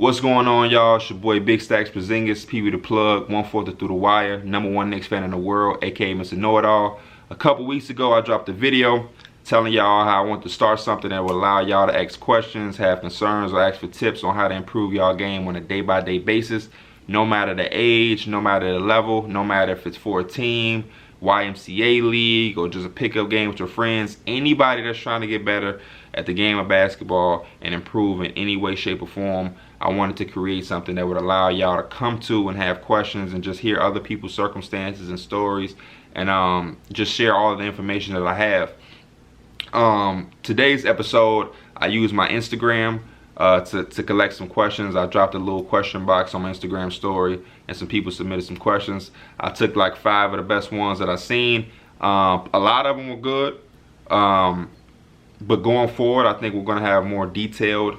What's going on, y'all? It's your boy Big Stacks Porzingis, Pee-wee the Plug, 1/4 through the wire, #1 Knicks fan in the world, aka Mr. Know-It-All. A couple weeks ago, I dropped a video telling y'all how I want to start something that will allow y'all to ask questions, have concerns, or ask for tips on how to improve y'all game on a day-by-day basis, no matter the age, no matter the level, no matter if it's for a team, YMCA league, or just a pickup game with your friends. Anybody that's trying to get better at the game of basketball and improve in any way, shape, or form, I wanted to create something that would allow y'all to come to and have questions and just hear other people's circumstances and stories, and just share all of the information that I have. Today's episode, I used my Instagram to collect some questions. I dropped a little question box on my Instagram story, and some people submitted some questions. I took like 5 of the best ones that I've seen. A lot of them were good, but going forward, I think we're going to have more detailed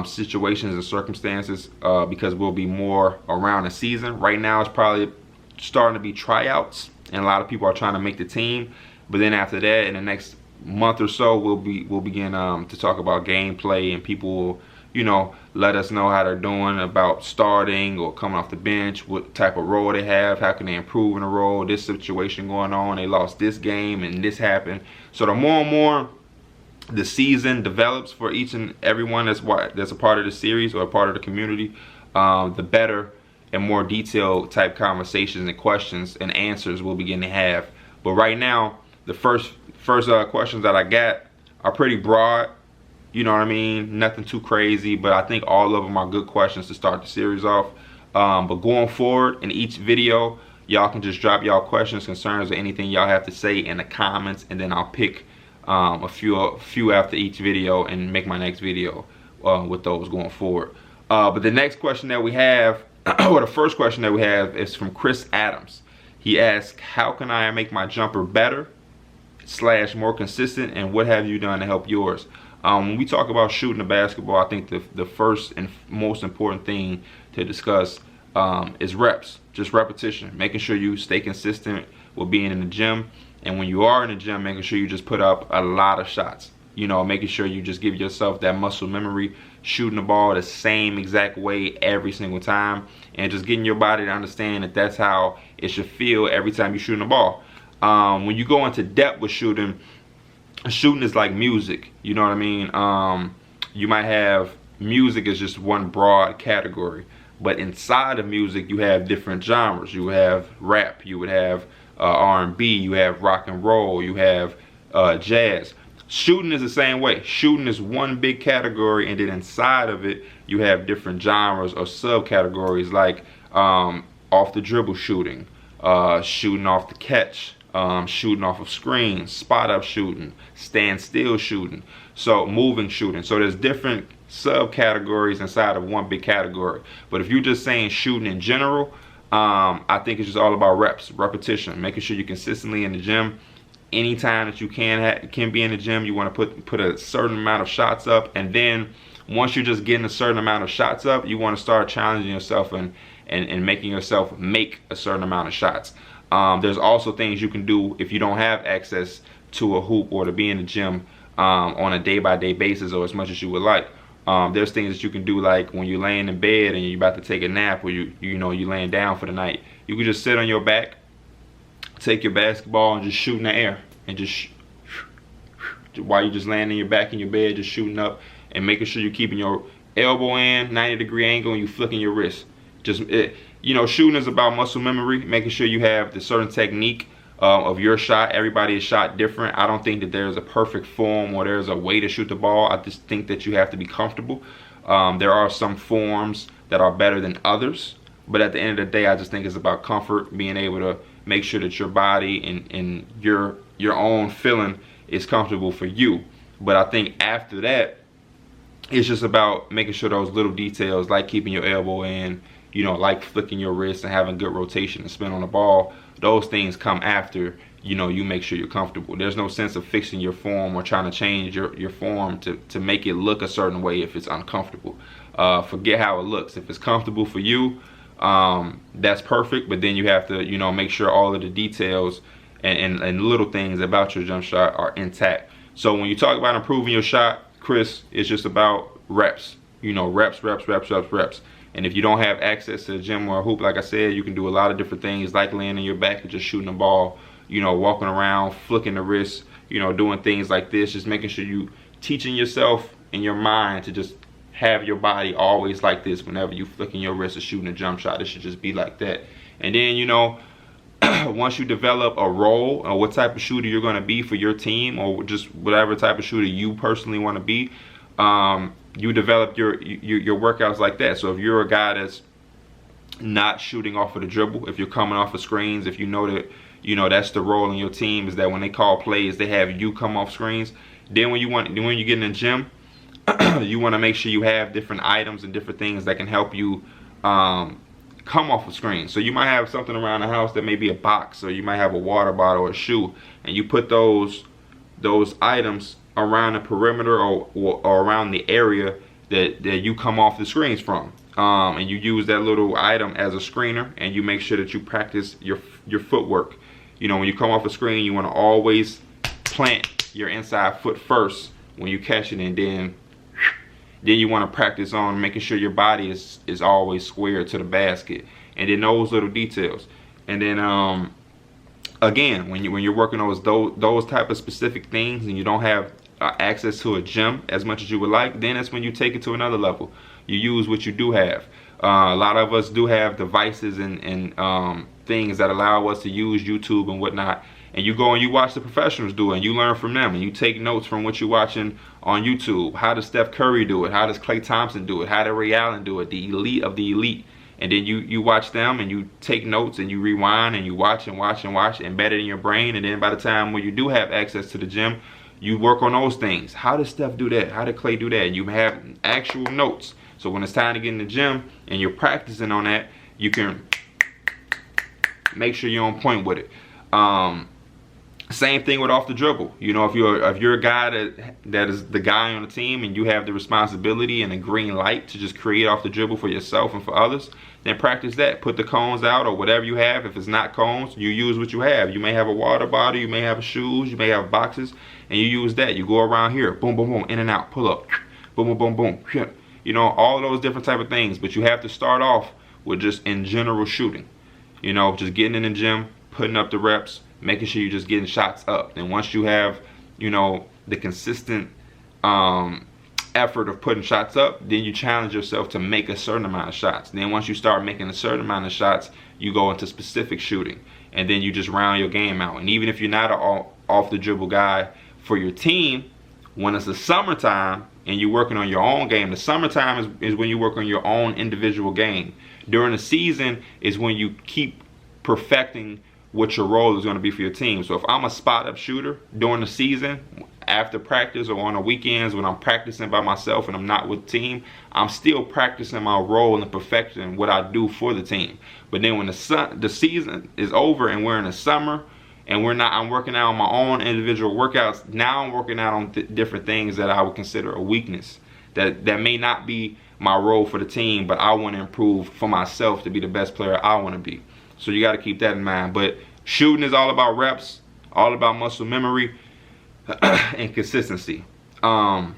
situations and circumstances because we'll be more around the season. Right now, it's probably starting to be tryouts, and a lot of people are trying to make the team. But then after that, in the next month or so, we'll begin to talk about gameplay, and people will, let us know how they're doing about starting or coming off the bench, what type of role they have, how can they improve in a role, this situation going on, they lost this game and this happened. So the more and more the season develops for each and everyone that's a part of the series or a part of the community, the better and more detailed type conversations and questions and answers we'll begin to have. But right now, the first questions that I got are pretty broad. You know what I mean? Nothing too crazy, but I think all of them are good questions to start the series off. But going forward, in each video, y'all can just drop y'all questions, concerns, or anything y'all have to say in the comments, and then I'll pick a few after each video and make my next video with those going forward. But the next question that we have, or the first question that we have, is from Chris Adams. He asks, how can I make my jumper better / more consistent, and what have you done to help yours? When we talk about shooting the basketball, I think the first and most important thing to discuss is reps, just repetition, making sure you stay consistent with being in the gym. And when you are in the gym, making sure you just put up a lot of shots. Making sure you just give yourself that muscle memory, shooting the ball the same exact way every single time, and just getting your body to understand that that's how it should feel every time you're shooting the ball. When you go into depth with shooting is like music. You know what I mean? You might have music as just one broad category, but inside of music, you have different genres. You have rap, you would have R&B, you have rock and roll, you have jazz. Shooting is the same way. Shooting is one big category, and then inside of it, you have different genres or subcategories, like off the dribble shooting, shooting off the catch, shooting off of screens, spot up shooting, stand still shooting, so moving shooting. So there's different subcategories inside of one big category. But if you're just saying shooting in general, I think it's just all about reps, repetition, making sure you're consistently in the gym. Anytime that you can be in the gym, you want to put a certain amount of shots up, and then once you're just getting a certain amount of shots up, you want to start challenging yourself and making yourself make a certain amount of shots. There's also things you can do if you don't have access to a hoop or to be in the gym on a day-by-day basis, or as much as you would like. There's things that you can do, like when you're laying in bed and you're about to take a nap, or you're laying down for the night. You can just sit on your back, take your basketball, and just shoot in the air, and just while you're just laying in your back in your bed, just shooting up, and making sure you're keeping your elbow in 90-degree angle, and you flicking your wrist. Shooting is about muscle memory, making sure you have the certain technique of your shot. Everybody is shot different. I don't think that there's a perfect form or there's a way to shoot the ball. I just think that you have to be comfortable. There are some forms that are better than others, but at the end of the day, I just think it's about comfort, being able to make sure that your body and your own feeling is comfortable for you. But I think after that, it's just about making sure those little details, like keeping your elbow in, like flicking your wrist and having good rotation and spin on the ball, those things come after, you make sure you're comfortable. There's no sense of fixing your form or trying to change your form to make it look a certain way if it's uncomfortable. Forget how it looks. If it's comfortable for you, that's perfect, but then you have to, make sure all of the details and little things about your jump shot are intact. So when you talk about improving your shot, Chris, it's just about reps. you know, reps, reps, reps, reps, reps. And if you don't have access to the gym or a hoop, like I said, you can do a lot of different things, like laying on your back and just shooting the ball, you know, walking around, flicking the wrist, you know, doing things like this, just making sure you teaching yourself in your mind to just have your body always like this. Whenever you flicking your wrist or shooting a jump shot, it should just be like that. And then, you know, once you develop a role or what type of shooter you're going to be for your team, or just whatever type of shooter you personally want to be, you develop your workouts like that. So if you're a guy that's not shooting off of the dribble, if you're coming off of screens, if you know that, you know, that's the role in your team, is that when they call plays, they have you come off screens. Then when you get in the gym, you want to make sure you have different items and different things that can help you come off of screen. So you might have something around the house that may be a box, or you might have a water bottle or a shoe, and you put those items around the perimeter or around the area that you come off the screens from, and you use that little item as a screener, and you make sure that you practice your footwork. You know, when you come off a screen, you want to always plant your inside foot first when you catch it, and then you want to practice on making sure your body is always square to the basket, and then those little details. And then again, when you're working on those type of specific things, and you don't have access to a gym as much as you would like, then that's when you take it to another level. You use what you do have. A lot of us do have devices and things that allow us to use YouTube and whatnot, and you go and you watch the professionals do it, and you learn from them, and you take notes from what you're watching on YouTube. How does Steph Curry do it? How does Klay Thompson do it? How did Ray Allen do it? The elite of the elite. And then you watch them, and you take notes, and you rewind, and you watch and watch and watch, embed it in your brain. And then by the time when you do have access to the gym, you work on those things. How does Steph do that? How did Klay do that? And you have actual notes. So when it's time to get in the gym and you're practicing on that, you can make sure you're on point with it. Same thing with off the dribble. You know, if you're a guy that is the guy on the team, and you have the responsibility and the green light to just create off the dribble for yourself and for others, then practice that. Put the cones out or whatever you have. If it's not cones, you use what you have. You may have a water bottle, you may have shoes, you may have boxes, and you use that. You go around here, boom, boom, boom, in and out, pull up, boom, boom, boom, boom. You know, all of those different type of things. But you have to start off with just in general shooting. You know, just getting in the gym, putting up the reps, making sure you're just getting shots up. And once you have, you know, the consistent effort of putting shots up, then you challenge yourself to make a certain amount of shots. Then once you start making a certain amount of shots, you go into specific shooting, and then you just round your game out. And even if you're not an off the dribble guy for your team, when it's the summertime and you're working on your own game, the summertime is when you work on your own individual game. During the season is when you keep perfecting what your role is going to be for your team. So if I'm a spot up shooter during the season, after practice or on the weekends when I'm practicing by myself and I'm not with the team, I'm still practicing my role and perfecting what I do for the team. But then when the season is over and we're in the summer and I'm working out on my own individual workouts, now I'm working out on different things that I would consider a weakness. That may not be my role for the team, but I want to improve for myself to be the best player I want to be. So you got to keep that in mind. But shooting is all about reps, all about muscle memory, and consistency. The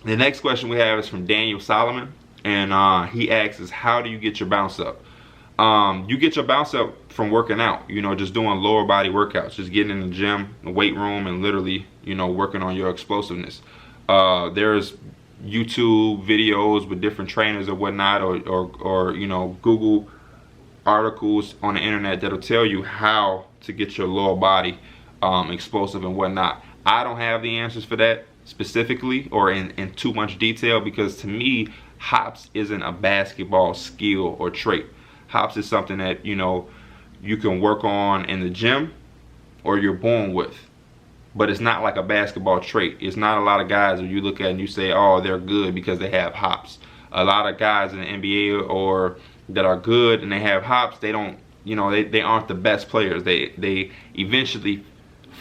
next question we have is from Daniel Solomon, and he asks is, how do you get your bounce up? You get your bounce up from working out, you know, just doing lower body workouts, just getting in the gym, the weight room, and literally, you know, working on your explosiveness. There's YouTube videos with different trainers or whatnot, or you know, Google articles on the internet that'll tell you how to get your lower body explosive and whatnot. I don't have the answers for that specifically or in too much detail, because to me, hops isn't a basketball skill or trait. Hops is something that, you know, you can work on in the gym or you're born with, but it's not like a basketball trait. It's not a lot of guys that you look at and you say, oh, they're good because they have hops. A lot of guys in the NBA or that are good and they have hops, they don't, you know, they aren't the best players. They eventually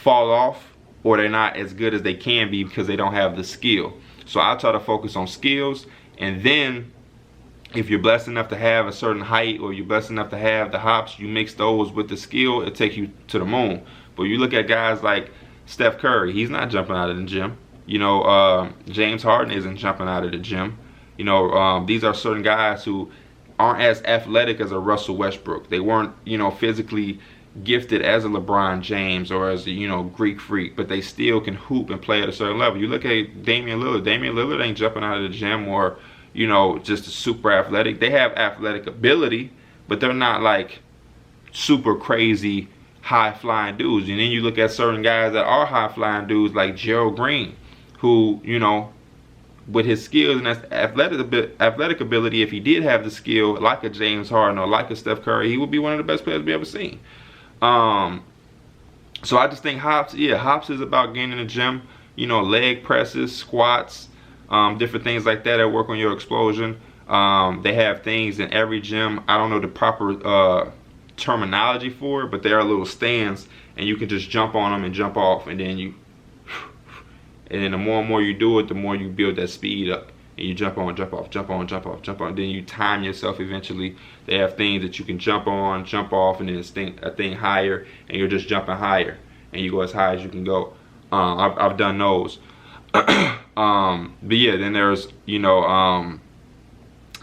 fall off, or they're not as good as they can be because they don't have the skill. So I try to focus on skills, and then if you're blessed enough to have a certain height, or you're blessed enough to have the hops, you mix those with the skill, it'll take you to the moon. But you look at guys like Steph Curry, he's not jumping out of the gym. You know, James Harden isn't jumping out of the gym. You know, these are certain guys who aren't as athletic as a Russell Westbrook. They weren't, you know, physically gifted as a LeBron James or as a, you know, Greek freak, but they still can hoop and play at a certain level. You look at Damian Lillard. Damian Lillard ain't jumping out of the gym or, you know, just super athletic. They have athletic ability, but they're not like super crazy high flying dudes. And then you look at certain guys that are high flying dudes like Gerald Green, who, you know, with his skills and athletic ability, if he did have the skill like a James Harden or like a Steph Curry, he would be one of the best players we ever seen. So I just think hops is about getting in the gym, you know, leg presses, squats, different things like that work on your explosion. They have things in every gym. I don't know the proper terminology for it, but there are little stands and you can just jump on them and jump off, and then the more and more you do it, the more you build that speed up. And you jump on, jump off, jump on, jump off, jump on. Then you time yourself eventually. They have things that you can jump on, jump off, and then a thing higher, and you're just jumping higher. And you go as high as you can go. I've done those. But yeah, then there's, you know,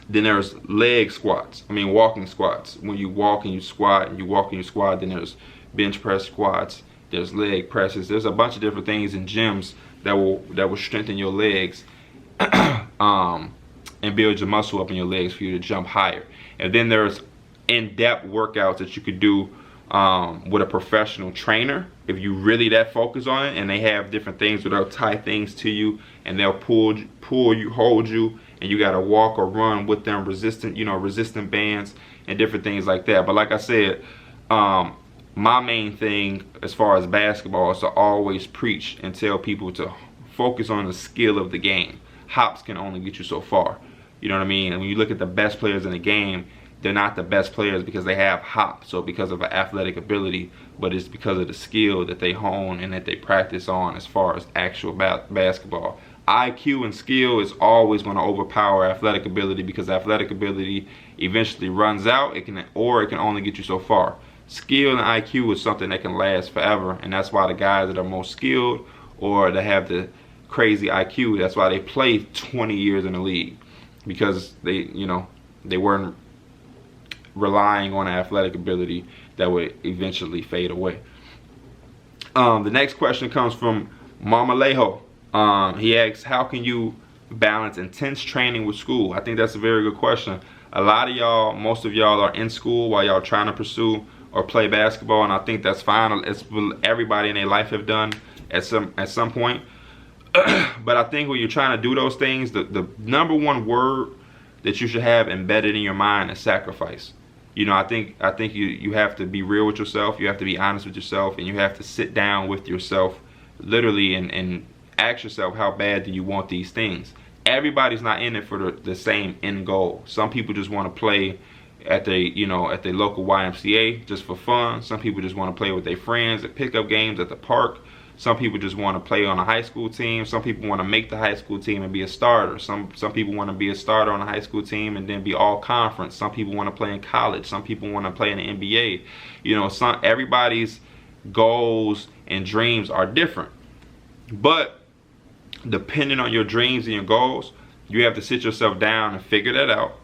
then there's leg squats. I mean, walking squats. When you walk and you squat, and you walk and you squat, then there's bench press squats. There's leg presses. There's a bunch of different things in gyms that will strengthen your legs and build your muscle up in your legs for you to jump higher. And then there's in-depth workouts that you could do with a professional trainer if you really that focus on it, and they have different things where they'll tie things to you and they'll pull you, hold you, and you got to walk or run with them, resistant bands and different things like that. But like I said, my main thing as far as basketball is to always preach and tell people to focus on the skill of the game. Hops can only get you so far. You know what I mean? And when you look at the best players in the game, they're not the best players because they have hop, so because of an athletic ability, but it's because of the skill that they hone and that they practice on as far as actual basketball. IQ and skill is always going to overpower athletic ability because athletic ability eventually runs out. It can only get you so far. Skill and IQ is something that can last forever, and that's why the guys that are most skilled or that have the crazy IQ, that's why they play 20 years in the league, because they weren't relying on athletic ability that would eventually fade away. The next question comes from Marmalejo. He asks, how can you balance intense training with school? I think that's a very good question. A lot of y'all, most of y'all are in school while y'all trying to pursue or play basketball, and I think that's fine. It's what everybody in their life have done at some point. But I think when you're trying to do those things, the number one word that you should have embedded in your mind is sacrifice. You know, I think you have to be real with yourself. You have to be honest with yourself, and you have to sit down with yourself, literally, and ask yourself, how bad do you want these things? Everybody's not in it for the same end goal. Some people just want to play at the local YMCA just for fun. Some people just want to play with their friends at pickup games at the park. Some people just want to play on a high school team. Some people want to make the high school team and be a starter. Some people want to be a starter on a high school team and then be all conference. Some people want to play in college. Some people want to play in the NBA. You know, everybody's goals and dreams are different. But depending on your dreams and your goals, you have to sit yourself down and figure that out.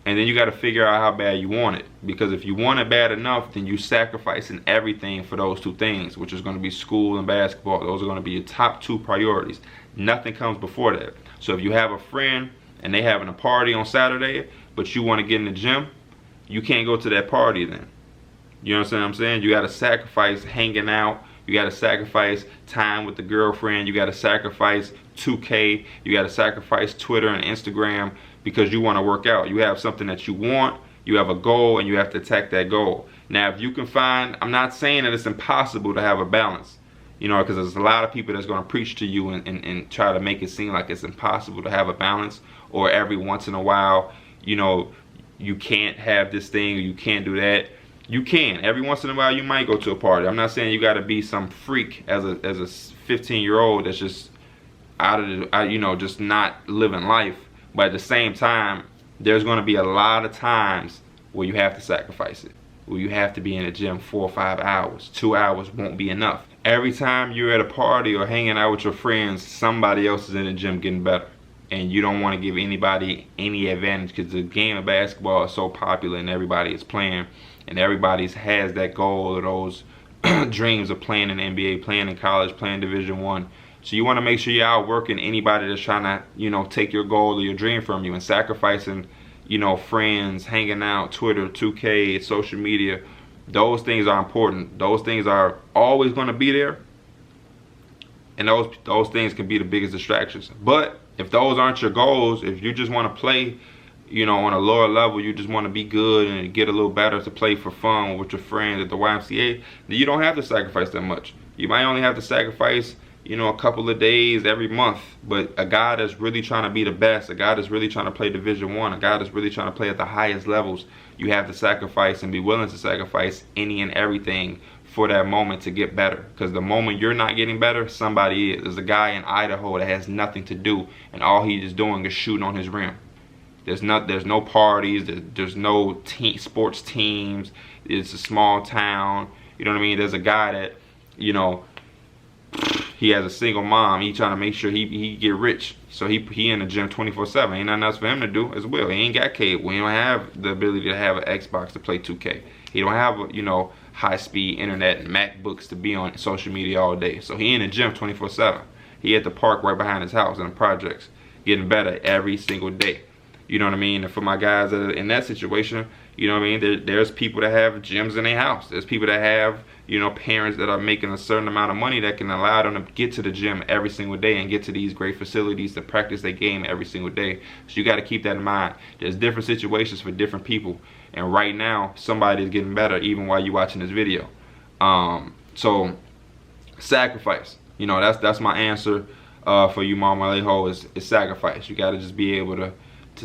And then you got to figure out how bad you want it. Because if you want it bad enough, then you sacrificing everything for those two things, which is going to be school and basketball. Those are going to be your top two priorities. Nothing comes before that. So if you have a friend and they having a party on Saturday, but you want to get in the gym, you can't go to that party then. You understand what I'm saying? You got to sacrifice hanging out. You got to sacrifice time with the girlfriend. You got to sacrifice 2K. You got to sacrifice Twitter and Instagram because you want to work out. You have something that you want. You have a goal, and you have to attack that goal. Now, if you can find, I'm not saying that it's impossible to have a balance, you know, because there's a lot of people that's going to preach to you and try to make it seem like it's impossible to have a balance, or every once in a while, you know, you can't have this thing or you can't do that. You can. Every once in a while, you might go to a party. I'm not saying you got to be some freak as a 15-year-old that's just out of the, just not living life. But at the same time, there's going to be a lot of times where you have to sacrifice it, where you have to be in the gym 4 or 5 hours. 2 hours won't be enough. Every time you're at a party or hanging out with your friends, somebody else is in the gym getting better. and you don't want to give anybody any advantage, because the game of basketball is so popular and everybody is playing, and everybody has that goal or those dreams of playing in the NBA, playing in college, playing Division I. So you want to make sure you're outworking anybody that's trying to, you know, take your goal or your dream from you, and sacrificing, you know, friends, hanging out, Twitter, 2K, social media. Those things are important. Those things are always going to be there, and those things can be the biggest distractions. But if those aren't your goals, if you just want to play, you know, on a lower level, you just want to be good and get a little better to play for fun with your friends at the YMCA, then you don't have to sacrifice that much. You might only have to sacrifice, you know, a couple of days every month. But a guy that's really trying to be the best, a guy that's really trying to play Division I, a guy that's really trying to play at the highest levels, you have to sacrifice and be willing to sacrifice any and everything for that moment to get better. Because the moment you're not getting better, somebody is. There's a guy in Idaho that has nothing to do, and all he's just doing is shooting on his rim. There's no parties, there's no sports teams. It's a small town, you know what I mean? There's a guy that, you know, he has a single mom. He trying to make sure he get rich, so he in the gym 24/7. Ain't nothing else for him to do as well. He ain't got cable. He don't have the ability to have an Xbox to play 2K. He don't have, you know, high-speed internet and MacBooks to be on social media all day. So he in the gym 24/7. He at the park right behind his house in the projects, getting better every single day. You know what I mean? And for my guys that are in that situation, you know what I mean? There's people that have gyms in their house. There's people that have, you know, parents that are making a certain amount of money that can allow them to get to the gym every single day and get to these great facilities to practice their game every single day. So you got to keep that in mind. There's different situations for different people. And right now, somebody is getting better even while you're watching this video. So sacrifice. You know, that's my answer for you, Mama Alejo, is sacrifice. You got to just be able to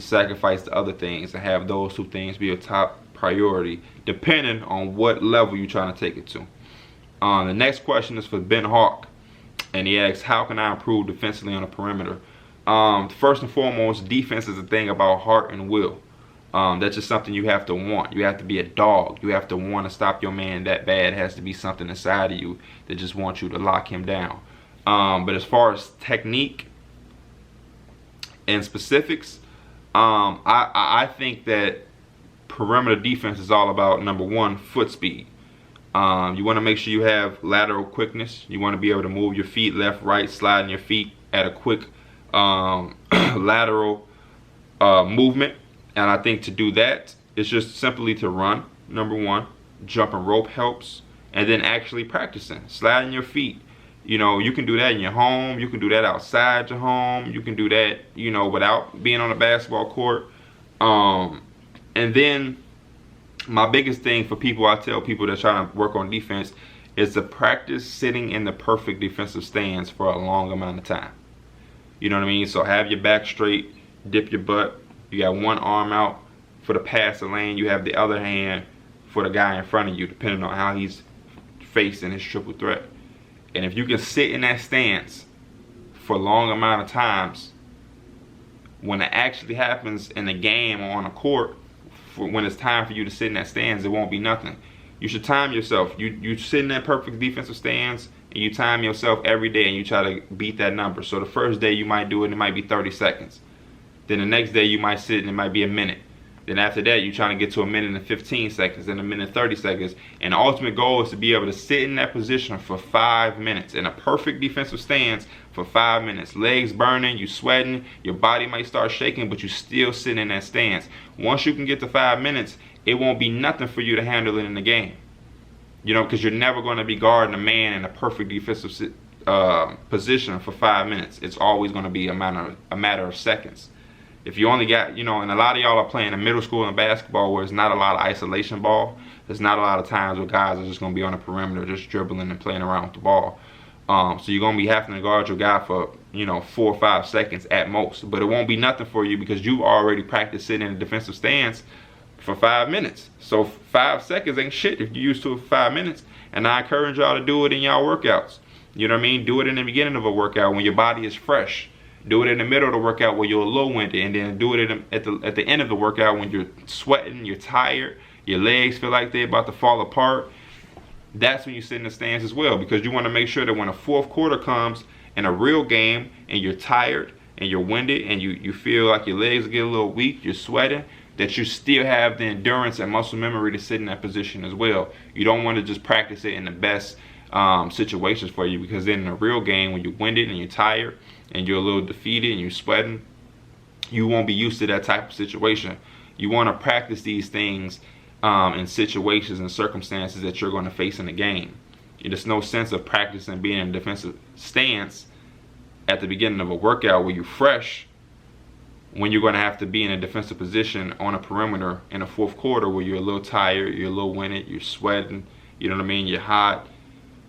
sacrifice the other things and have those two things be a top priority, depending on what level you're trying to take it to. The next question is for Ben Hawk, and he asks, how can I improve defensively on the perimeter? First and foremost, defense is a thing about heart and will. That's just something you have to want. You have to be a dog. You have to want to stop your man that bad. It has to be something inside of you that just wants you to lock him down. But as far as technique and specifics, I think that perimeter defense is all about, number one, foot speed. You want to make sure you have lateral quickness. You want to be able to move your feet left, right, sliding your feet at a quick lateral movement. And I think to do that, it's just simply to run, number one. Jumping rope helps. And then actually practicing, sliding your feet. You know, you can do that in your home. You can do that outside your home. You can do that, you know, without being on a basketball court. And then my biggest thing for people, I tell people that trying to work on defense, is to practice sitting in the perfect defensive stance for a long amount of time. You know what I mean? So have your back straight, dip your butt. You got one arm out for the passer lane. You have the other hand for the guy in front of you, depending on how he's facing his triple threat. And if you can sit in that stance for a long amount of times, when it actually happens in the game or on a court, when it's time for you to sit in that stance, it won't be nothing. You should time yourself. You sit in that perfect defensive stance, and you time yourself every day, and you try to beat that number. So the first day you might do it, and it might be 30 seconds. Then the next day you might sit, and it might be a minute. Then after that, you're trying to get to a minute and 15 seconds, then a minute and 30 seconds. And the ultimate goal is to be able to sit in that position for 5 minutes, in a perfect defensive stance for 5 minutes. Legs burning, you sweating, your body might start shaking, but you still sitting in that stance. Once you can get to 5 minutes, it won't be nothing for you to handle it in the game. You know, because you're never going to be guarding a man in a perfect defensive position for 5 minutes. It's always going to be a matter of seconds. If you only got, you know, and a lot of y'all are playing in middle school and basketball where there's not a lot of isolation ball. There's not a lot of times where guys are just going to be on the perimeter just dribbling and playing around with the ball. So you're going to be having to guard your guy for, you know, 4 or 5 seconds at most. But it won't be nothing for you because you already practiced sitting in a defensive stance for 5 minutes. So 5 seconds ain't shit if you're used to it for 5 minutes. And I encourage y'all to do it in y'all workouts. You know what I mean? Do it in the beginning of a workout when your body is fresh. Do it in the middle of the workout when you're a little winded, and then do it at the end of the workout when you're sweating, you're tired, your legs feel like they're about to fall apart. That's when you sit in the stance as well, because you want to make sure that when a fourth quarter comes in a real game and you're tired and you're winded and you feel like your legs get a little weak, you're sweating, that you still have the endurance and muscle memory to sit in that position as well. You don't want to just practice it in the best situations for you, because then in a real game, when you're winded and you're tired and you're a little defeated and you're sweating, you won't be used to that type of situation. You want to practice these things in situations and circumstances that you're going to face in the game. There's no sense of practicing being in a defensive stance at the beginning of a workout where you're fresh, when you're going to have to be in a defensive position on a perimeter in the fourth quarter where you're a little tired, you're a little winded, you're sweating, you know what I mean, you're hot.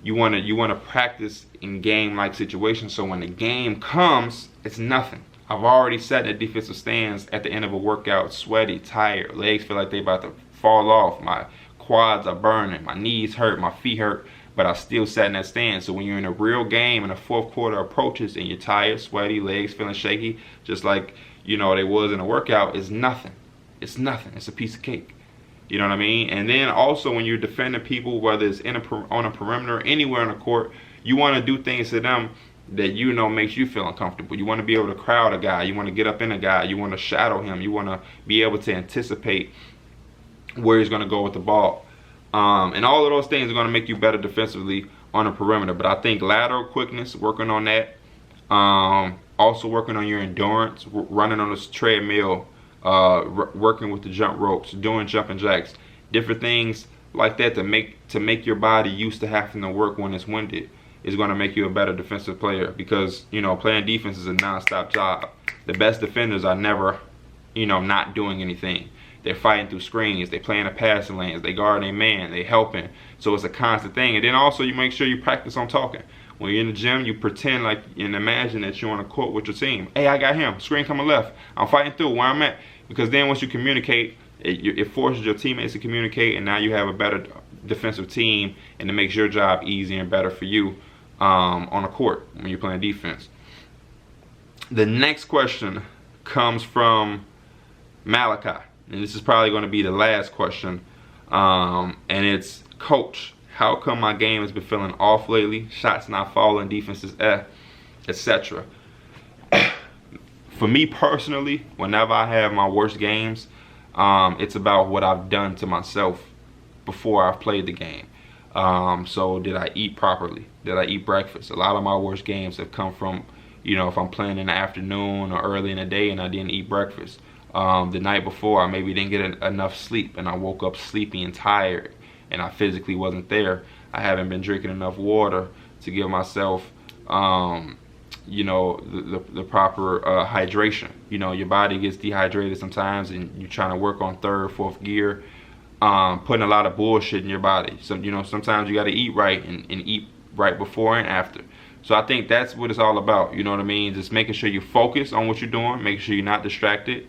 You want to practice in game-like situations, so when the game comes, it's nothing. I've already sat in a defensive stance at the end of a workout, sweaty, tired, legs feel like they about to fall off, my quads are burning, my knees hurt, my feet hurt, but I still sat in that stance. So when you're in a real game and the fourth quarter approaches and you're tired, sweaty, legs feeling shaky, just like they was in a workout, it's nothing. It's nothing. It's a piece of cake. You know what I mean? And then also when you're defending people, whether it's on a perimeter, anywhere on the court, you want to do things to them that makes you feel uncomfortable. You want to be able to crowd a guy. You want to get up in a guy. You want to shadow him. You want to be able to anticipate where he's going to go with the ball. And all of those things are going to make you better defensively on the perimeter. But I think lateral quickness, working on that. Also working on your endurance, running on this treadmill, working with the jump ropes, doing jumping jacks, different things like that to make your body used to having to work when it's winded is going to make you a better defensive player, because playing defense is a non-stop job. The best defenders are never not doing anything. They're fighting through screens, they playing the passing lanes, they guarding a man, they helping. So it's a constant thing. And then also you make sure you practice on talking. When you're in the gym, you pretend like and imagine that you're on a court with your team. Hey, I got him. Screen coming left. I'm fighting through where I'm at. Because then once you communicate, it forces your teammates to communicate, and now you have a better defensive team, and it makes your job easier and better for you on the court when you're playing defense. The next question comes from Malachi, and this is probably going to be the last question, and it's, Coach, how come my game has been feeling off lately? Shots not falling, defenses etc. For me personally, whenever I have my worst games, it's about what I've done to myself before I've played the game. So did I eat properly? Did I eat breakfast? A lot of my worst games have come from, if I'm playing in the afternoon or early in the day and I didn't eat breakfast. The night before, I maybe didn't get enough sleep and I woke up sleepy and tired and I physically wasn't there. I haven't been drinking enough water to give myself the proper hydration. Your body gets dehydrated sometimes and you're trying to work on third, fourth gear, putting a lot of bullshit in your body. So sometimes you got to eat right and eat right before and after. So I think that's what it's all about. You know what I mean? Just making sure you focus on what you're doing, making sure you're not distracted,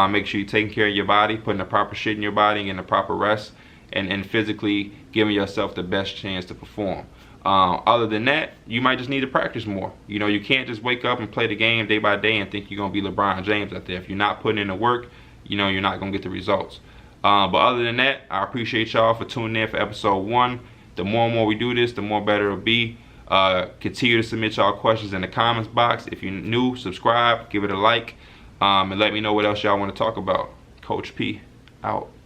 make sure you're taking care of your body, putting the proper shit in your body, and getting the proper rest, and physically giving yourself the best chance to perform. Other than that, you might just need to practice more. You can't just wake up and play the game day by day and think you're going to be LeBron James out there. If you're not putting in the work, you're not going to get the results. But other than that, I appreciate y'all for tuning in for episode 1. The more and more we do this, the more better it'll be. Continue to submit y'all questions in the comments box. If you're new, subscribe, give it a like, and let me know what else y'all want to talk about. Coach P, out.